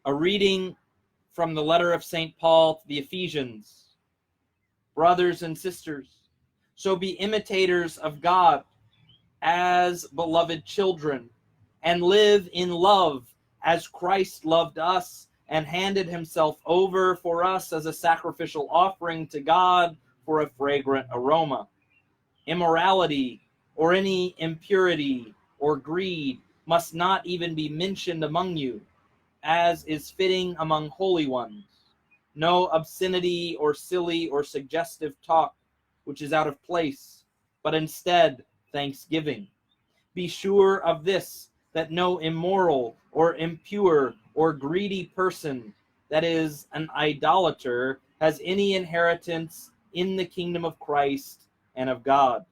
A reading from the letter of St. Paul to the Ephesians. Brothers and sisters, so be imitators of God as beloved children, and live in love as Christ loved us and handed himself over for us as a sacrificial offering to God for a fragrant aroma. Immorality or any impurity or greed must not even be mentioned among you, as is fitting among holy ones. No obscenity or silly or suggestive talk, which is out of place, but instead thanksgiving. Be sure of this, that no immoral or impure or greedy person, that is, an idolater, has any inheritance in the kingdom of Christ and of God.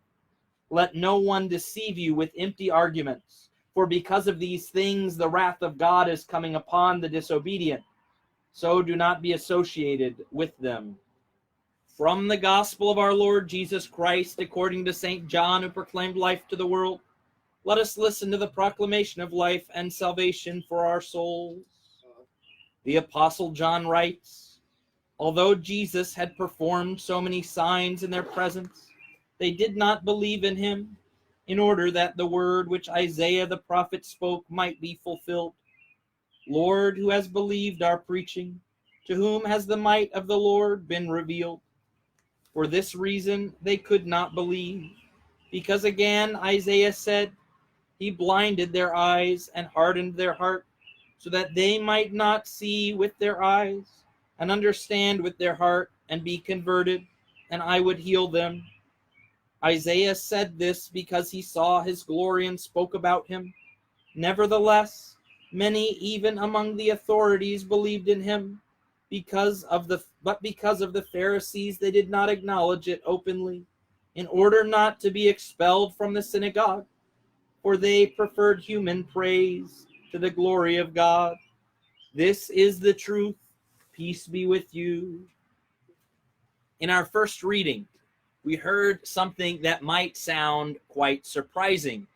Let no one deceive you with empty arguments, for because of these things the wrath of God is coming upon the disobedient. So do not be associated with them. From the gospel of our Lord Jesus Christ, according to St. John, who proclaimed life to the world, let us listen to the proclamation of life and salvation for our souls. The Apostle John writes, although Jesus had performed so many signs in their presence, they did not believe in him, in order that the word which Isaiah the prophet spoke might be fulfilled. Lord, who has believed our preaching? To whom has the might of the Lord been revealed? For this reason they could not believe, because again Isaiah said, he blinded their eyes and hardened their heart, so that they might not see with their eyes and understand with their heart and be converted, and I would heal them. Isaiah said this because he saw his glory and spoke about him. Nevertheless, many even among the authorities believed in him. But because of the Pharisees, they did not acknowledge it openly, in order not to be expelled from the synagogue, for they preferred human praise to the glory of God. This is the truth. Peace be with you. In our first reading, we heard something that might sound quite surprising.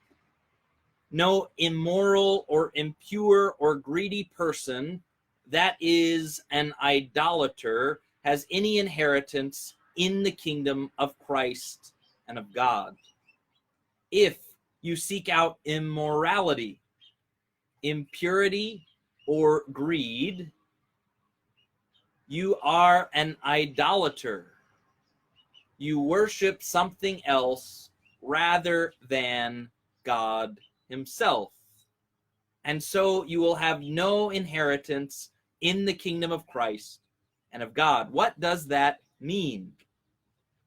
No immoral or impure or greedy person, that is an idolater, has any inheritance in the kingdom of Christ and of God. If you seek out immorality, impurity, or greed, you are an idolater. You worship something else rather than God himself. And so you will have no inheritance in the kingdom of Christ and of God. What does that mean?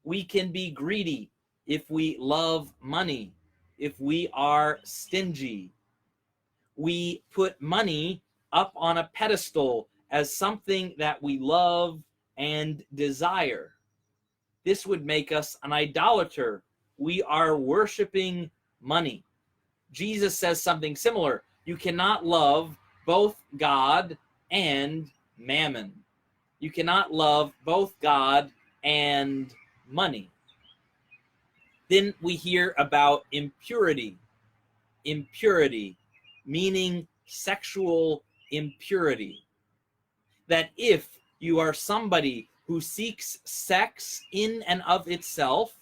We can be greedy if we love money, if we are stingy. We put money up on a pedestal as something that we love and desire. This would make us an idolater. We are worshiping money. Jesus says something similar. You cannot love both God and mammon. You cannot love both God and money. Then we hear about impurity. Impurity, meaning sexual impurity. That if you are somebody who seeks sex in and of itself,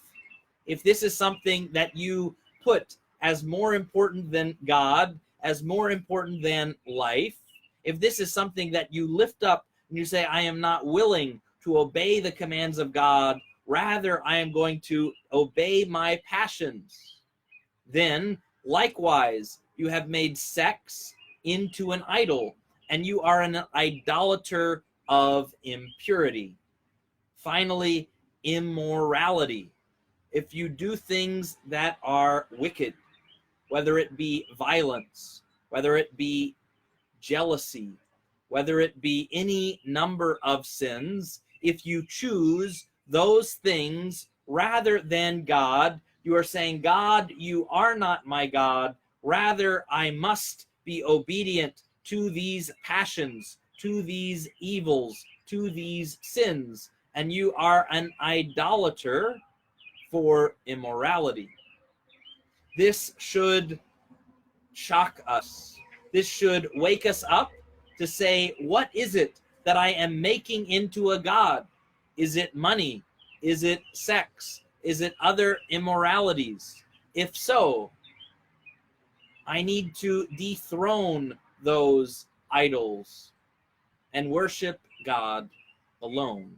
if this is something that you put as more important than God, as more important than life, if this is something that you lift up and you say, I am not willing to obey the commands of God, rather I am going to obey my passions, then likewise you have made sex into an idol, and you are an idolater of impurity. Finally, immorality. If you do things that are wicked, whether it be violence, whether it be jealousy, whether it be any number of sins, if you choose those things rather than God, you are saying, God, you are not my God. Rather, I must be obedient to these passions, to these evils, to these sins. And you are an idolater for immorality. This should shock us. This should wake us up to say, what is it that I am making into a god? Is it money? Is it sex? Is it other immoralities? If so, I need to dethrone those idols and worship God alone.